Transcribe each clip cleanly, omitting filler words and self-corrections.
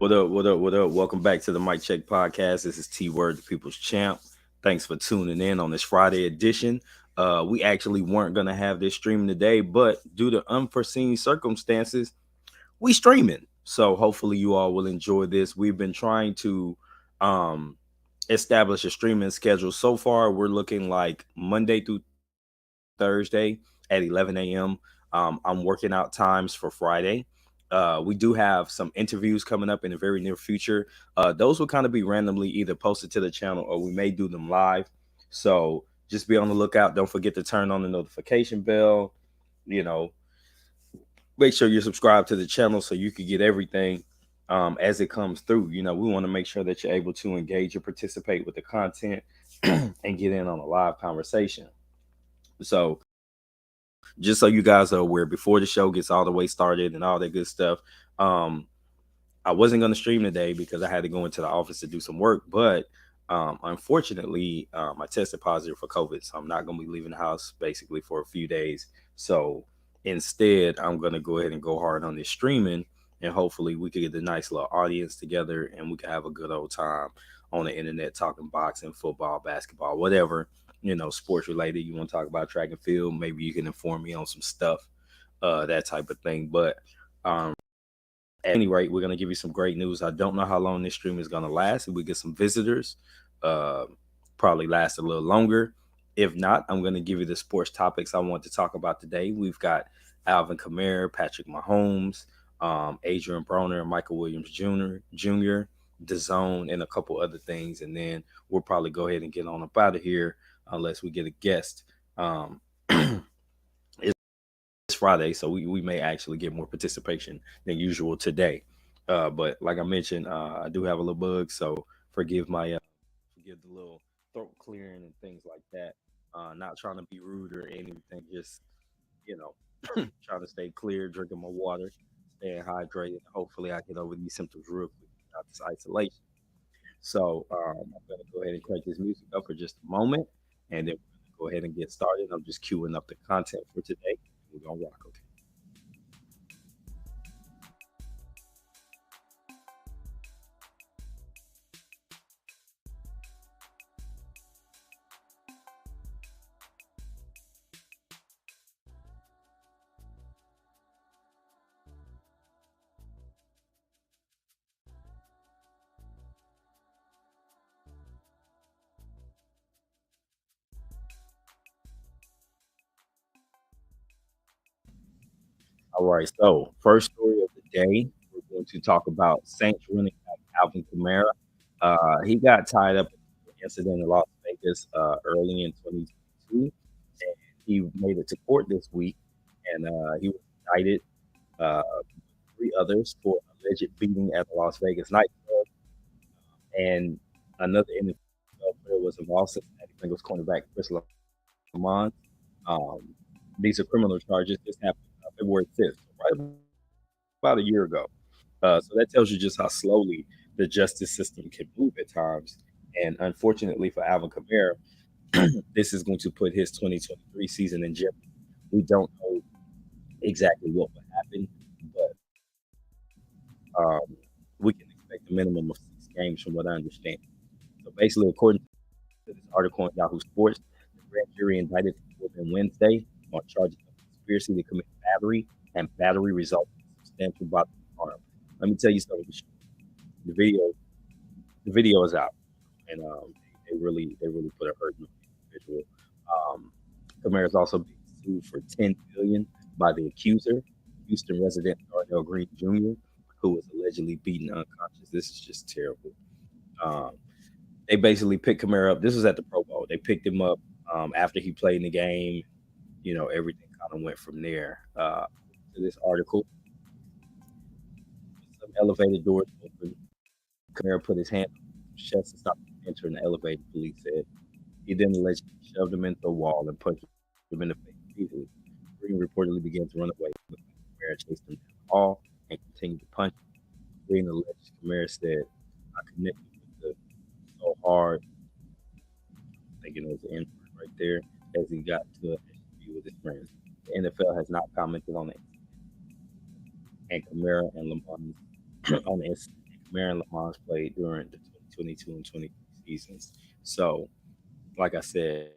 What up? What up? What up? Welcome back to the Mic Check Podcast. This is T Word, the People's Champ. Thanks for tuning in on this Friday edition. We actually weren't gonna have this streaming today, but due to unforeseen circumstances, we streaming. So hopefully you all will enjoy this. We've been trying to um establish a streaming schedule. So far, we're looking like Monday through Thursday at 11 a.m. I'm working out times for Friday. We do have some interviews coming up in the very near future. Those will kind of be randomly either posted to the channel or we may do them live. So just be on the lookout. Don't forget to turn on the notification bell. You know, make sure you're subscribed to the channel so you can get everything as it comes through. We want to make sure that you're able to engage and participate with the content and get in on a live conversation. So just so you guys are aware, before the show gets all the way started and all that good stuff, um, I wasn't going to stream today because I had to go into the office to do some work. But unfortunately, I tested positive for COVID, so I'm not going to be leaving the house basically for a few days. So instead, I'm going to go ahead and go hard on this streaming, and hopefully, we can get a nice little audience together and we can have a good old time on the internet talking boxing, football, basketball, whatever sports related. You want to talk about track and field, maybe you can inform me on some stuff, that type of thing. But at any rate, we're going to give you some great news. I don't know how long this stream is going to last. If we get some visitors, uh, probably last a little longer. If not, I'm going to give you the sports topics I want to talk about today. We've got Alvin Kamara, Patrick Mahomes, Adrien Broner, Michael Williams Jr., the zone, and a couple other things. And then we'll probably go ahead and get on up out of here unless we get a guest. It's Friday, so we may actually get more participation than usual today. But like I mentioned, I do have a little bug, so forgive the little throat clearing and things like that. Not trying to be rude or anything, just you know, trying to stay clear, drinking my water, staying hydrated. Hopefully, I get over these symptoms real quick without this isolation. So I'm gonna go ahead and crank this music up for just a moment, and then we're gonna go ahead and get started. I'm just queuing up the content for today. We're gonna rock. Okay. All right. So first story of the day, we're going to talk about Saints running back Alvin Kamara. He got tied up in an incident in Las Vegas early in 2022, and he made it to court this week, and he was indicted three others for alleged beating at the Las Vegas nightclub, and another NFL player was involved. Cincinnati Bengals cornerback Chris Lamont. Um, these are criminal charges. This happened February 5th, right about a year ago. So that tells you just how slowly the justice system can move at times. And unfortunately for Alvin Kamara, this is going to put his 2023 season in jeopardy. We don't know exactly what will happen, but um, we can expect a minimum of 6 games from what I understand. So basically, according to this article on Yahoo Sports, the grand jury indicted him Wednesday on charges of conspiracy to commit battery and battery resulting in substantial bodily harm. Let me tell you something. The video, the video is out, and they really put a hurt on the individual. Um, Kamara is also being sued for 10 billion by the accuser, Houston resident Darnell Green Jr., who was allegedly beaten unconscious. This is just terrible. Um, they basically picked Kamara up. This was at the Pro Bowl. They picked him up after he played in the game. Everything kind of went from there. To this article, some elevator doors open. Kamara put his hand on his chest to stop him from entering the elevator, police said. He then allegedly shoved him into the wall and punched him in the face repeatedly. Green reportedly began to run away. Kamara chased him down the hall and continued to punch him. Green alleged Kamara said, I connected with the so hard, thinking it was an injury right there, as he got to an SUV with his friends. The NFL has not commented on it, and Kamara and Lamont on the incident. Marin Lamont played during the 2022 and 23 seasons. So, like I said,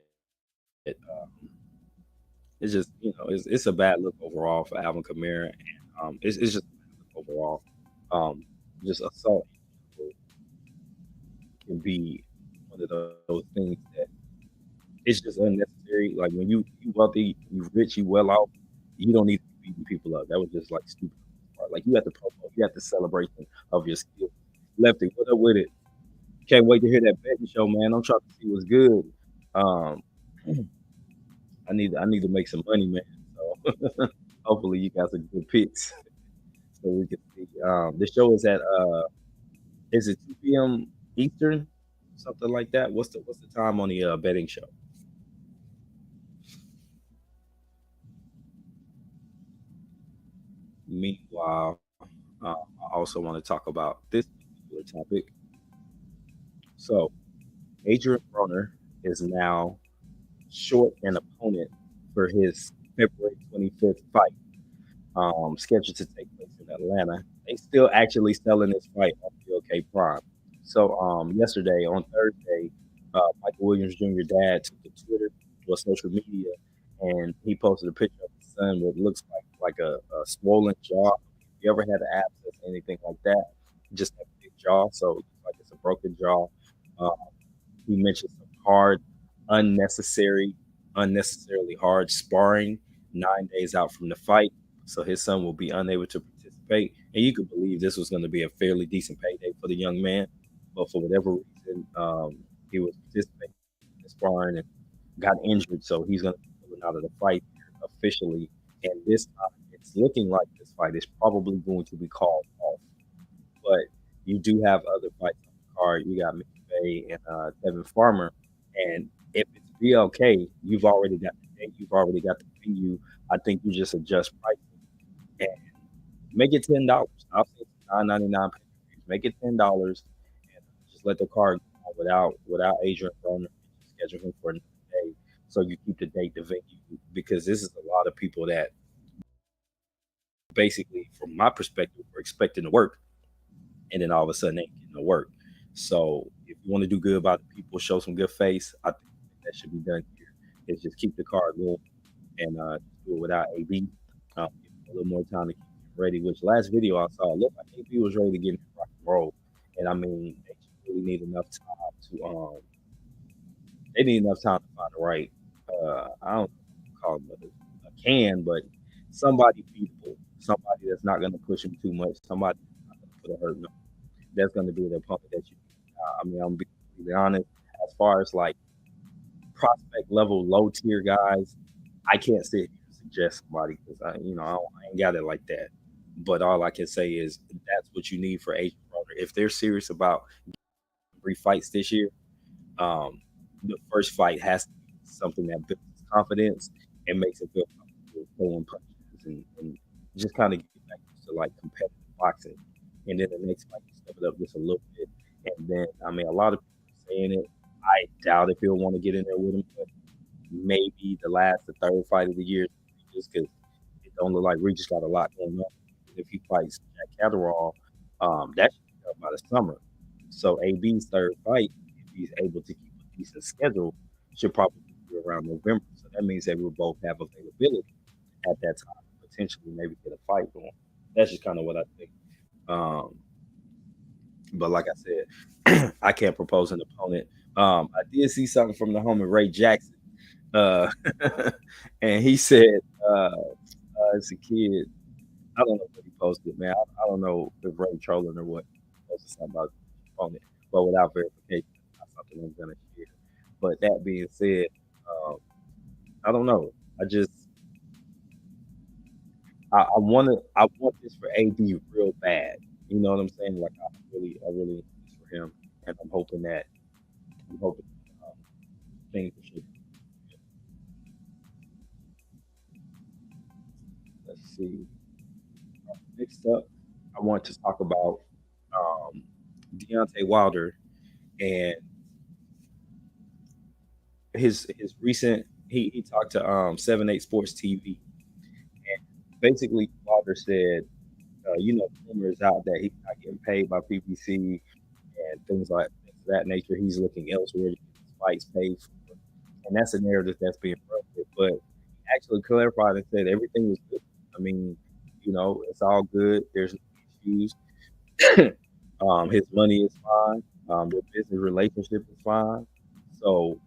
it's just it's a bad look overall for Alvin Kamara, and it's just a bad look overall. Um, just assault can be one of those things that it's just unnecessary. Like when you wealthy, you rich, you well off, you don't need to be beating people up. That was just like stupid. Like you have to promote, you have the celebration of your skill. Lefty, what up with it? Can't wait to hear that betting show, man. I'm trying to see what's good. Um, I need to make some money, man. So hopefully you got some good picks so we can see. The show is it 2 p.m. Eastern, something like that? What's the time on the betting show? Meanwhile, I also want to talk about this particular topic. So Adrien Broner is now short an opponent for his February 25th fight, scheduled to take place in Atlanta. They still actually selling this fight on BLK Prime. So yesterday on Thursday, Michael Williams Jr. dad took to Twitter or social media, and he posted a picture of his son with looks like a swollen jaw. If you ever had an abscess, anything like that, just a big jaw. So it looks like it's a broken jaw. Uh, he mentioned some hard, unnecessary, unnecessarily hard sparring 9 days out from the fight. So his son will be unable to participate. And you could believe this was going to be a fairly decent payday for the young man. But for whatever reason, he was participating in sparring and got injured. So he's going to be pulling out of the fight officially. And this time, it's looking like this fight is probably going to be called off, but you do have other fights on the card. You got Mickey Bay and Kevin Farmer, and if it's BLK, you've already got the date, you've already got the venue. I think you just adjust price and make it $10. I'll say $9.99. Make it $10 and just let the card go on without Adrian Broner. Schedule him for another day, so you keep the date, the venue, because this is a lot of people that basically, from my perspective, were expecting to work and then all of a sudden ain't getting to work. So if you want to do good by the people, show some good face, I think that should be done here. Is just keep the card going and do it without AB. Give him a little more time to keep him ready. Which last video I saw looked like AB was ready to get in rock and roll. And I mean, they just really need enough time to they need enough time to find the right I don't call them a can, but somebody beatable, somebody that's not going to push him too much, somebody that's not going to put a hurt that's going to be the opponent that you. I mean, I'm being completely honest. As far as like prospect level, low tier guys, I can't sit here and suggest somebody because I ain't got it like that. But all I can say is that's what you need for Agent Broner. If they're serious about 3 fights this year, um, the first fight has to be something that builds his confidence and makes him feel comfortable throwing punches and just kind of get back to like competitive boxing. And then the next fight, you step it up just a little bit. And then, I mean, a lot of people are saying it. I doubt if he'll want to get in there with him, but maybe the third fight of the year, just because it don't look like Regis got a lot going on. If he fights Jack Catterall, that should be done by the summer. So AB's third fight, if he's able to keep a decent schedule, should probably be around November. So that means they will both have availability at that time, potentially maybe get a fight going. That's just kind of what I think. Um, but like I said, I can't propose an opponent. I did see something from the homie Ray Jackson, uh, and he said, as a kid, I don't know what he posted, man. I don't know if Ray trolling or what. He posted something about his opponent, but without verification, it's not something I'm gonna share. But that being said, um, I don't know. I just I want this for AD real bad. You know what I'm saying? Like I really want this for him, and I'm hoping um, things will shift. Let's see. Next up, I want to talk about um, Deontay Wilder and his recent. He talked to 7/8 Sports TV, and basically Wilder said Rumors out that he's not getting paid by PPC and things of that nature. He's looking elsewhere to get his fights paid for, and that's a narrative that's being run with. But he actually clarified and said everything was good. I mean, it's all good. There's no issues. His money is fine. Their business relationship is fine. So,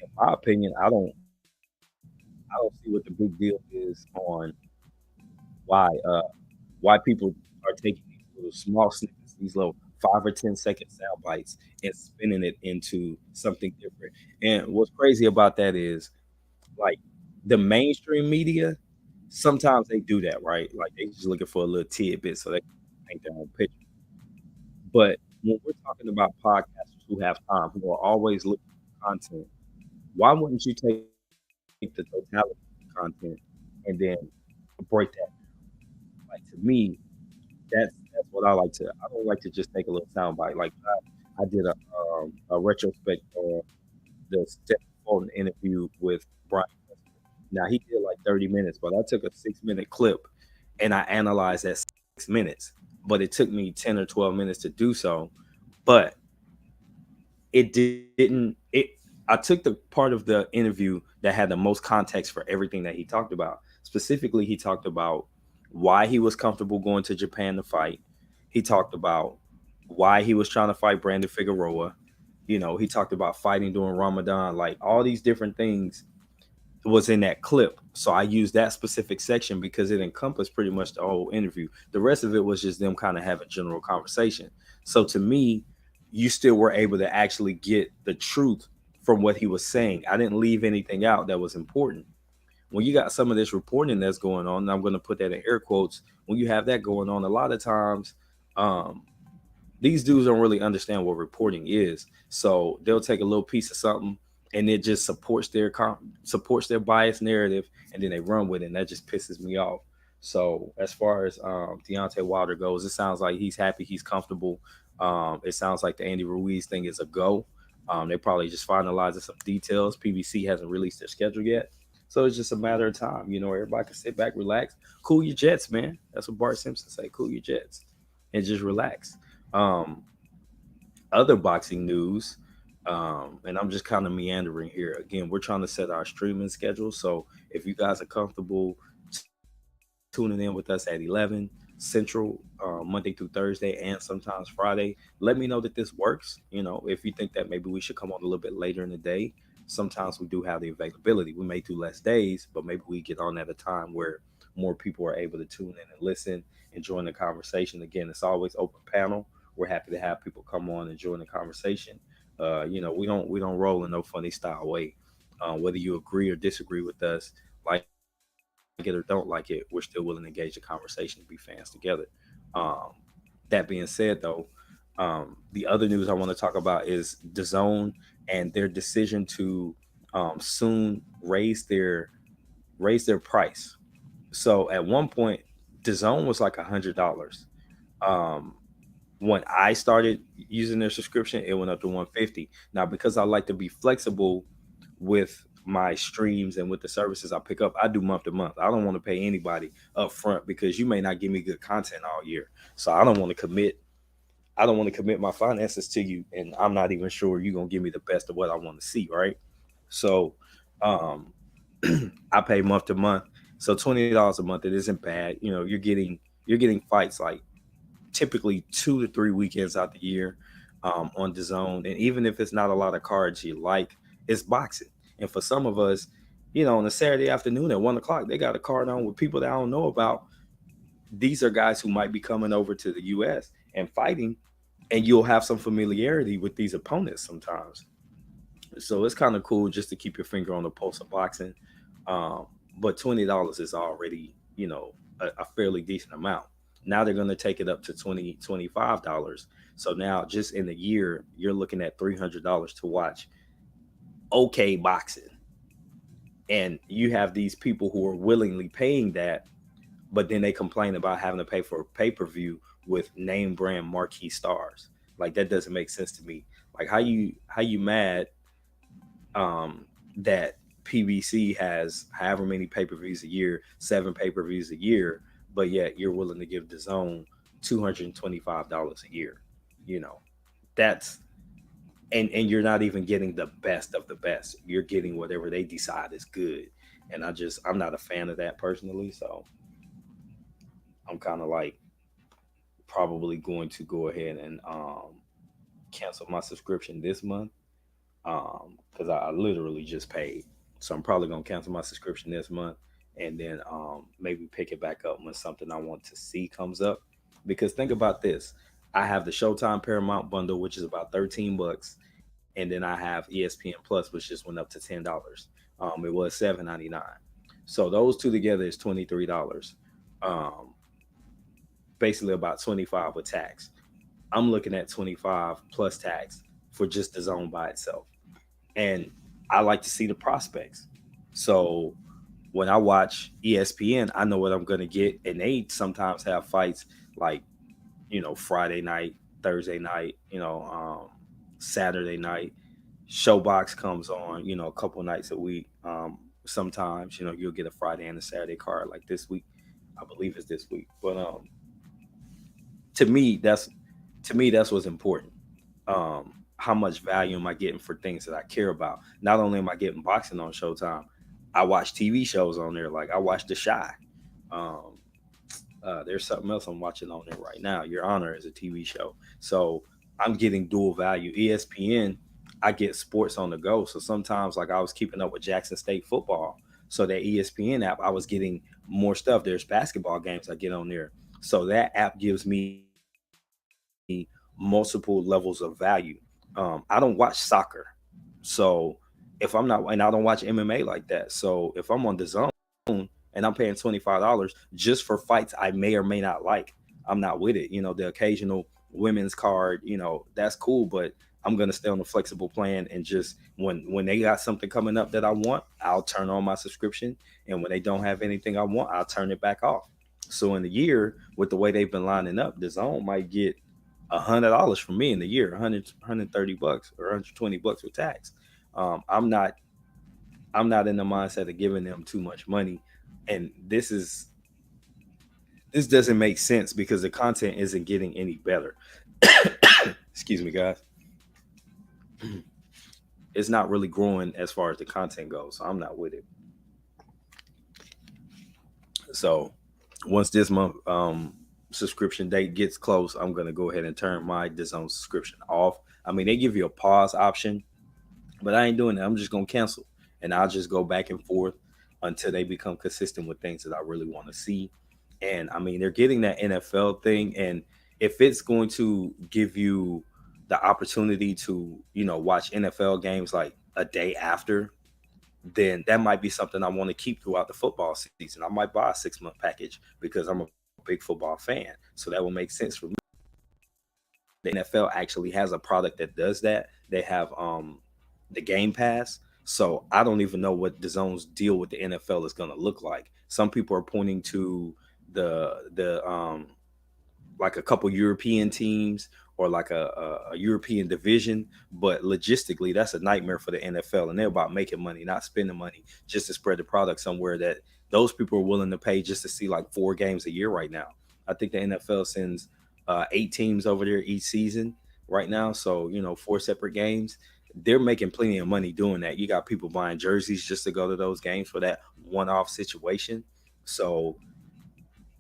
in my opinion, I don't see what the big deal is on why why people are taking these little small snippets, these little 5 or 10 second sound bites, and spinning it into something different. And what's crazy about that is like the mainstream media, sometimes they do that, right? Like they just looking for a little tidbit so they can paint their own picture. But when we're talking about podcasters who have time, who are always looking for content, why wouldn't you take the totality of the content and then break that down? Like to me, that's what I like to. I don't like to just take a little sound bite. Like I did a retrospect on the Stephen Fulton interview with Brian. Now he did like 30 minutes, but I took a 6 minute clip and I analyzed that 6 minutes. But it took me 10 or 12 minutes to do so. But it didn't it I took the part of the interview that had the most context for everything that he talked about. Specifically, he talked about why he was comfortable going to Japan to fight. He talked about why he was trying to fight Brandon Figueroa. He talked about fighting during Ramadan, like all these different things was in that clip. So I used that specific section because it encompassed pretty much the whole interview. The rest of it was just them kind of having general conversation. So to me, you still were able to actually get the truth from what he was saying. I didn't leave anything out that was important. When you got some of this reporting that's going on, and I'm going to put that in air quotes, when you have that going on, a lot of times um, these dudes don't really understand what reporting is. So they'll take a little piece of something and it just supports their biased narrative, and then they run with it, and that just pisses me off. So as far as Deontay Wilder goes, it sounds like he's happy, he's comfortable. It sounds like the Andy Ruiz thing is a go. They probably just finalizing some details. PBC hasn't released their schedule yet, so it's just a matter of time. Everybody can sit back, relax, cool your jets, man. That's what Bart Simpson say: cool your jets and just relax. Um, Other boxing news, and I'm just kind of meandering here. Again, we're trying to set our streaming schedule. So if you guys are comfortable tuning in with us at 11 Central, Monday through Thursday, and sometimes Friday, let me know that this works. If you think that maybe we should come on a little bit later in the day, sometimes we do have the availability. We may do less days, but maybe we get on at a time where more people are able to tune in and listen and join the conversation. Again, it's always open panel. We're happy to have people come on and join the conversation. We don't roll in no funny style way. Whether you agree or disagree with us, like it or don't like it, we're still willing to engage the conversation and be fans together. Um, that being said, though, the other news I want to talk about is DAZN and their decision to soon raise their price. So at one point, DAZN was like $100. Um, when I started using their subscription, it went up to 150. Now, because I like to be flexible with my streams and with the services I pick up, I do month to month. I don't want to pay anybody up front because you may not give me good content all year. So I don't want to commit my finances to you, and I'm not even sure you're gonna give me the best of what I want to see, right? So um I pay month to month. So $20 a month, it isn't bad. You're getting fights like typically 2 to 3 weekends out the year on the zone. And even if it's not a lot of cards you like, it's boxing. And for some of us, on a Saturday afternoon at 1 o'clock, they got a card on with people that I don't know about. These are guys who might be coming over to the US and fighting, and you'll have some familiarity with these opponents sometimes. So it's kind of cool just to keep your finger on the pulse of boxing. Um, but $20 is already, a fairly decent amount. Now they're going to take it up to $25. So now just in a year, you're looking at $300 to watch okay boxing. And you have these people who are willingly paying that, but then they complain about having to pay for a pay-per-view with name brand marquee stars. Like that doesn't make sense to me. Like how you mad that PBC has however many pay-per-views a year, 7 pay-per-views a year, but yet you're willing to give the zone $225 a year. You know, that's and you're not even getting the best of the best. You're getting whatever they decide is good. And I'm not a fan of that personally. So I'm kind of like probably going to go ahead and cancel my subscription this month because I literally just paid. So I'm probably gonna cancel my subscription this month and then maybe pick it back up when something I want to see comes up. Because think about this. I have the Showtime Paramount bundle, which is about $13, and then I have ESPN Plus, which just went up to $10. It was $7.99. So those two together is $23. Um, Basically about 25 with tax. I'm looking at 25 plus tax for just the zone by itself. And I like to see the prospects. So when I watch ESPN, I know what I'm going to get. And they sometimes have fights like, Friday night, Thursday night, Saturday night. Showbox comes on, a couple nights a week. Sometimes, you'll get a Friday and a Saturday card like this week. I believe it's this week. But to me, that's what's important. How much value am I getting for things that I care about? Not only am I getting boxing on Showtime, I watch TV shows on there. Like I watch The Shy. Um, there's something else I'm watching on there right now. Your Honor is a TV show, so I'm getting dual value. ESPN, I get sports on the go. So sometimes, like I was keeping up with Jackson State football, so that ESPN app, I was getting more stuff. There's basketball games I get on there, so that app gives me multiple levels of value. I don't watch soccer, so if I'm not, and I don't watch MMA like that. So if I'm on the zone and I'm paying $25 just for fights I may or may not like, I'm not with it. The occasional women's card, that's cool, but I'm gonna stay on the flexible plan and just when they got something coming up that I want, I'll turn on my subscription, and when they don't have anything I want, I'll turn it back off. So in the year, with the way they've been lining up, the zone might get $100 from me in the year, 130 bucks or $120 with tax. I'm not in the mindset of giving them too much money, and this doesn't make sense because the content isn't getting any better. Excuse me, guys. It's not really growing as far as the content goes, so I'm not with it. So once this month subscription date gets close, I'm gonna go ahead and turn my DAZN subscription off. I mean, they give you a pause option, but I ain't doing that. I'm just gonna cancel, and I'll just go back and forth until they become consistent with things that I really want to see. And I mean, they're getting that NFL thing, and if it's going to give you the opportunity to, watch NFL games like a day after, then that might be something I want to keep throughout the football season. I might buy a 6-month package because I'm a big football fan. So that will make sense for me. The NFL actually has a product that does that. They have the Game Pass. So I don't even know what the zone's deal with the NFL is going to look like. Some people are pointing to the like a couple European teams or like a European division, but logistically that's a nightmare for the NFL, and they're about making money, not spending money just to spread the product somewhere that those people are willing to pay just to see like 4 games a year right now. I think the NFL sends 8 teams over there each season right now, so 4 separate games. They're making plenty of money doing that. You got people buying jerseys just to go to those games for that one-off situation. So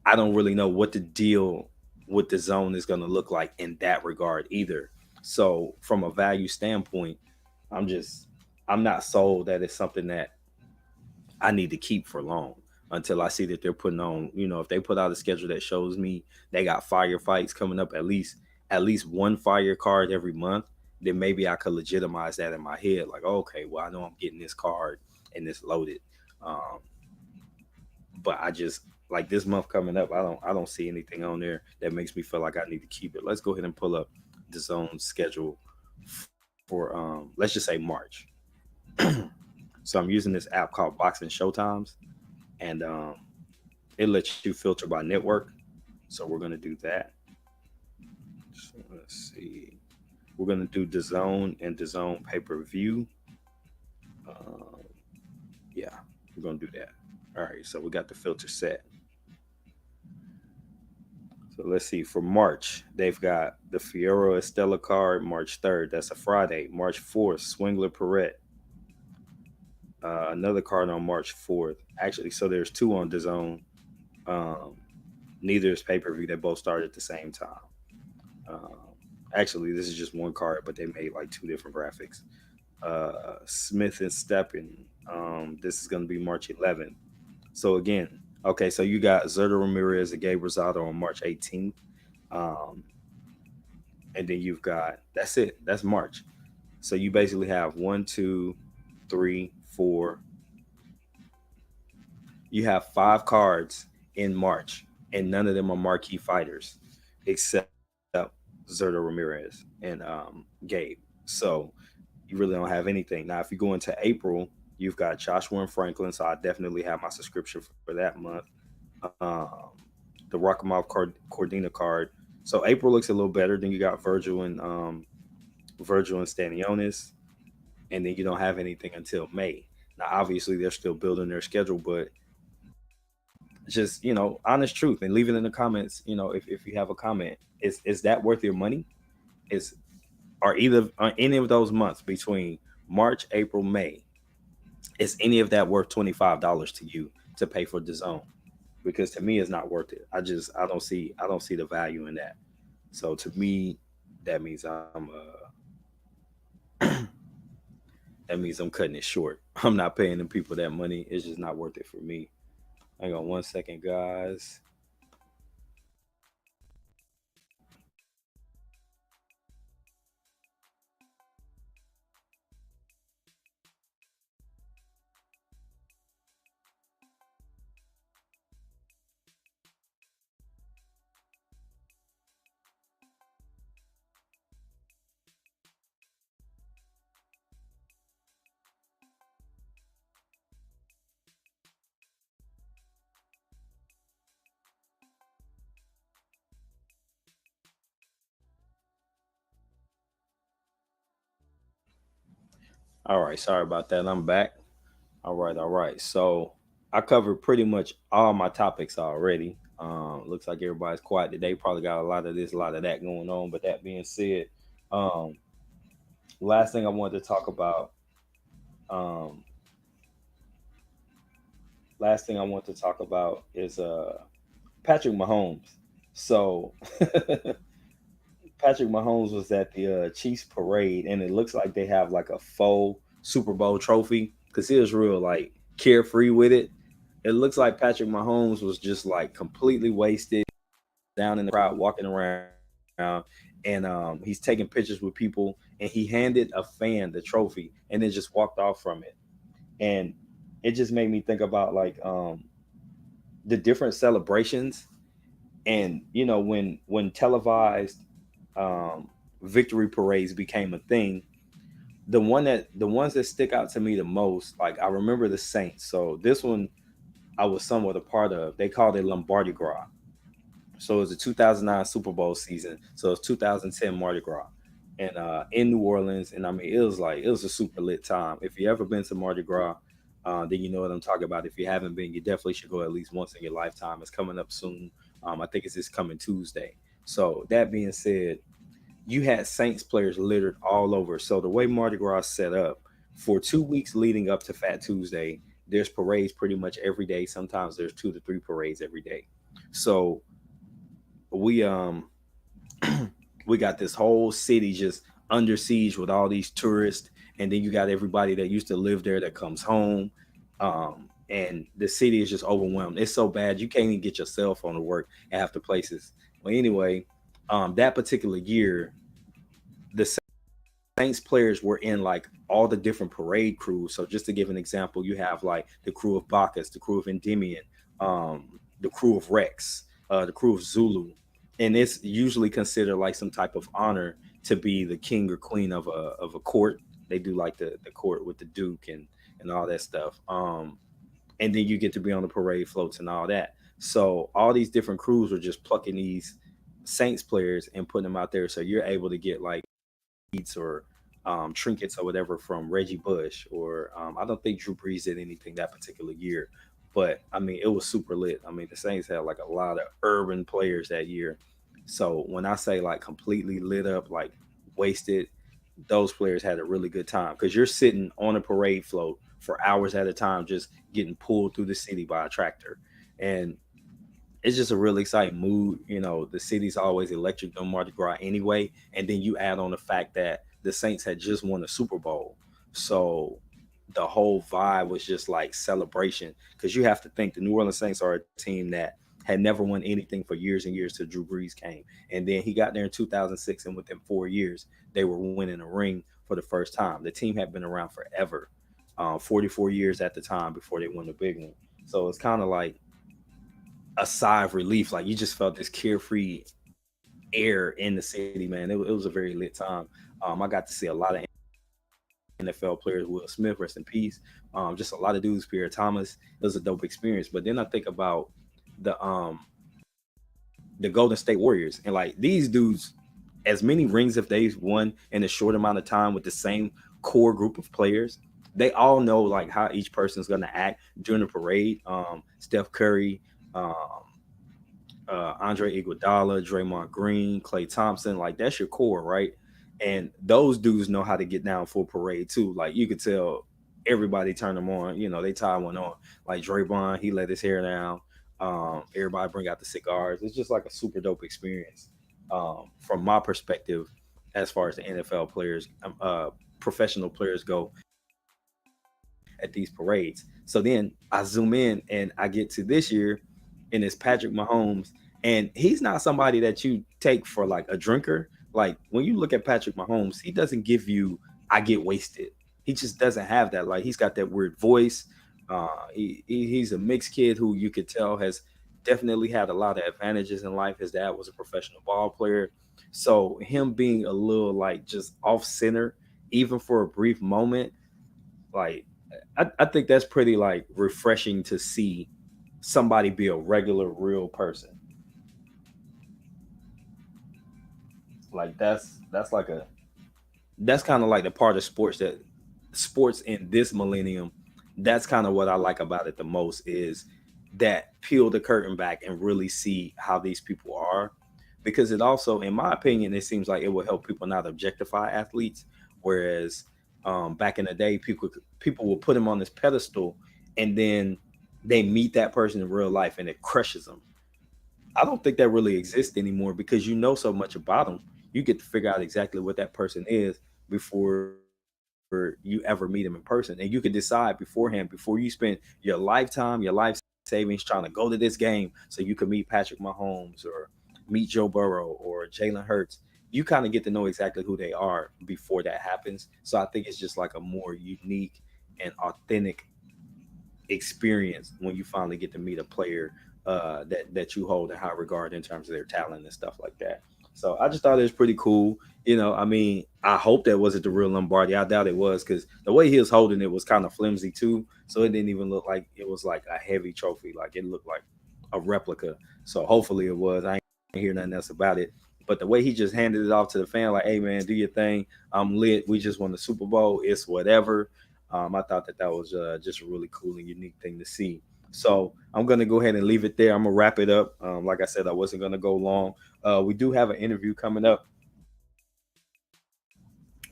I don't really know what the deal with the zone is going to look like in that regard either. So from a value standpoint, I'm just I'm not sold that it's something that I need to keep for long until I see that they're putting on, if they put out a schedule that shows me they got fire fights coming up, at least one fire card every month, then maybe I could legitimize that in my head. Like, okay, well, I know I'm getting this card and it's loaded. Um, but I just like this month coming up, I don't see anything on there that makes me feel like I need to keep it. Let's go ahead and pull up the zone schedule for let's just say March. So I'm using this app called Boxing Showtimes, and it lets you filter by network. So we're gonna do that. So let's see. We're gonna do the zone and the zone pay per view. Uh, yeah, we're gonna do that. All right. So we got the filter set. So let's see. For March, they've got the Fiero Estella card, March 3rd. That's a Friday. March 4th, Swingler Perret. Another card on March 4th. Actually, so there's two on DAZN. Um, Neither is pay per view. They both start at the same time. Um, Actually, this is just one card, but they made like two different graphics. Smith and Steppen. This is going to be March 11th. So again, okay, so you got Zerto Ramirez and Gabe Rosado on March 18th. Um, and then you've got that's it. That's March. So you basically have one, two, three, four. You have five cards in March, and none of them are marquee fighters, except Zerto Ramirez and Gabe. So you really don't have anything. Now, if you go into April, you've got Joshua and Franklin, so I definitely have my subscription for that month. Um, the Rockamov Cordina card. So April looks a little better. Then you got Virgil and Stanionis, and then you don't have anything until May. Now, obviously, they're still building their schedule, but just honest truth, and leave it in the comments. If you have a comment, is that worth your money? Is Are either any of those months between March, April, May, is any of that worth $25 to you to pay for the zone? Because to me, it's not worth it. I don't see the value in that. So to me, that means I'm cutting it short. I'm not paying them people that money. It's just not worth it for me. Hang on one second, guys. All right, sorry about that. I'm back. All right, all right. So I covered pretty much all my topics already. Looks like everybody's quiet today. Probably got a lot of this, a lot of that going on. But that being said, um, last thing I wanted to talk about. Um, last thing I want to talk about is Patrick Mahomes. So Patrick Mahomes was at the Chiefs parade, and it looks like they have like a faux Super Bowl trophy because he was real like carefree with it. It looks like Patrick Mahomes was just like completely wasted down in the crowd, walking around, and he's taking pictures with people, and he handed a fan the trophy, and then just walked off from it, and it just made me think about like the different celebrations, and when televised um, victory parades became a thing. The ones that stick out to me the most, like I remember the Saints. So this one I was somewhat a part of. They called it Lombardi Gras. So it was the 2009 Super Bowl season. So it's 2010 Mardi Gras, and in New Orleans. And I mean, it was a super lit time. If you ever been to Mardi Gras, then you know what I'm talking about. If you haven't been, you definitely should go at least once in your lifetime. It's coming up soon. I think it's this coming Tuesday. So that being said, you had Saints players littered all over. So the way Mardi Gras is set up, for 2 weeks leading up to Fat Tuesday, there's parades pretty much every day. Sometimes there's 2 to 3 parades every day. So we we got this whole city just under siege with all these tourists, and then you got everybody that used to live there that comes home, and the city is just overwhelmed. It's so bad you can't even get your cell phone to work at half the places. Well, anyway, that particular year, the Saints players were in like all the different parade crews. So just to give an example, you have like the crew of Bacchus, the crew of Endymion, the crew of Rex, the crew of Zulu, and it's usually considered like some type of honor to be the king or queen of a court. They do like the court with the duke and all that stuff. And then you get to be on the parade floats and all that. So all these different crews are just plucking these Saints players and putting them out there. So you're able to get like or trinkets or whatever from Reggie Bush, or I don't think Drew Brees did anything that particular year. But I mean, it was super lit. I mean, the Saints had like a lot of urban players that year. So when I say like completely lit up, like wasted, those players had a really good time because you're sitting on a parade float for hours at a time, just getting pulled through the city by a tractor. And it's just a really exciting mood. You know, the city's always electric on Mardi Gras anyway. And then you add on the fact that the Saints had just won the Super Bowl. So the whole vibe was just like celebration. Because you have to think the New Orleans Saints are a team that had never won anything for years and years till Drew Brees came. And then he got there in 2006. And within 4 years, they were winning a ring for the first time. The team had been around forever, 44 years at the time before they won the big one. So it's kind of like a sigh of relief. Like you just felt this carefree air in the city, man. It was a very lit time. I got to see a lot of NFL players. Will Smith, rest in peace. Just a lot of dudes. Pierre Thomas. It was a dope experience. But then I think about the Golden State Warriors and like these dudes. As many rings if they've won in a short amount of time with the same core group of players, they all know like how each person's going to act during the parade. Steph Curry, um, Andre Iguodala, Draymond Green, Klay Thompson, like that's your core, right? And those dudes know how to get down for a parade too. Like you could tell everybody turn them on. You know, they tie one on. Like Draymond, he let his hair down. Everybody bring out the cigars. It's just like a super dope experience from my perspective, as far as the NFL players, professional players go at these parades. So then I zoom in and I get to this year, and it's Patrick Mahomes, and he's not somebody that you take for like a drinker. Like when you look at Patrick Mahomes, he doesn't give you "I get wasted." He just doesn't have that. Like he's got that weird voice. He's a mixed kid who you could tell has definitely had a lot of advantages in life. His dad was a professional ball player, so him being a little like just off center, even for a brief moment, like I think that's pretty like refreshing to see somebody be a regular real person. Like that's like a that's kind of like the part of sports that sports in this millennium, that's kind of what I like about it the most is that peel the curtain back and really see how these people are, because it also in my opinion it seems like it will help people not objectify athletes, whereas back in the day people will put them on this pedestal and then they meet that person in real life and it crushes them. I don't think that really exists anymore because you know so much about them. You get to figure out exactly what that person is before you ever meet them in person. And you can decide beforehand, before you spend your lifetime, your life savings trying to go to this game so you can meet Patrick Mahomes or meet Joe Burrow or Jalen Hurts. You kind of get to know exactly who they are before that happens. So I think it's just like a more unique and authentic experience when you finally get to meet a player that you hold in high regard in terms of their talent and stuff like that. So I just thought it was pretty cool. You know, I mean, I hope that wasn't the real Lombardi. I doubt it was because the way he was holding it was kind of flimsy too. So it didn't even look like it was like a heavy trophy. Like it looked like a replica. So hopefully it was. I ain't hear nothing else about it. But the way he just handed it off to the fan, like, "Hey man, do your thing. I'm lit. We just won the Super Bowl. It's whatever." I thought that that was just a really cool and unique thing to see. So I'm gonna go ahead and leave it there. I'm gonna wrap it up. Like I said, I wasn't gonna go long. We do have an interview coming up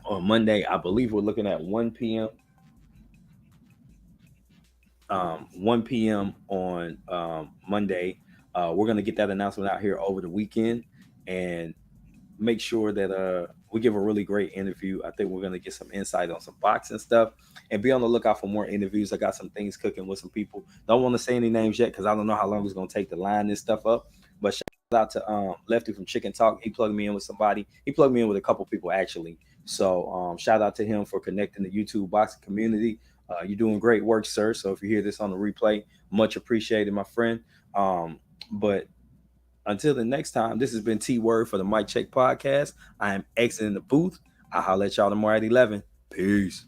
on Monday. I believe we're looking at 1 p.m. 1 p.m. on Monday. We're gonna get that announcement out here over the weekend and make sure that we give a really great interview. I think we're gonna get some insight on some boxing stuff and be on the lookout for more interviews. I got some things cooking with some people. Don't want to say any names yet because I don't know how long it's gonna take to line this stuff up. But shout out to Lefty from Chicken Talk. He plugged me in with somebody. He plugged me in with a couple people actually. So shout out to him for connecting the YouTube boxing community. You're doing great work, sir. So if you hear this on the replay, much appreciated, my friend. But until the next time, this has been T Word for the Mic Check Podcast. I am exiting the booth. I'll holler at y'all tomorrow at 11. Peace.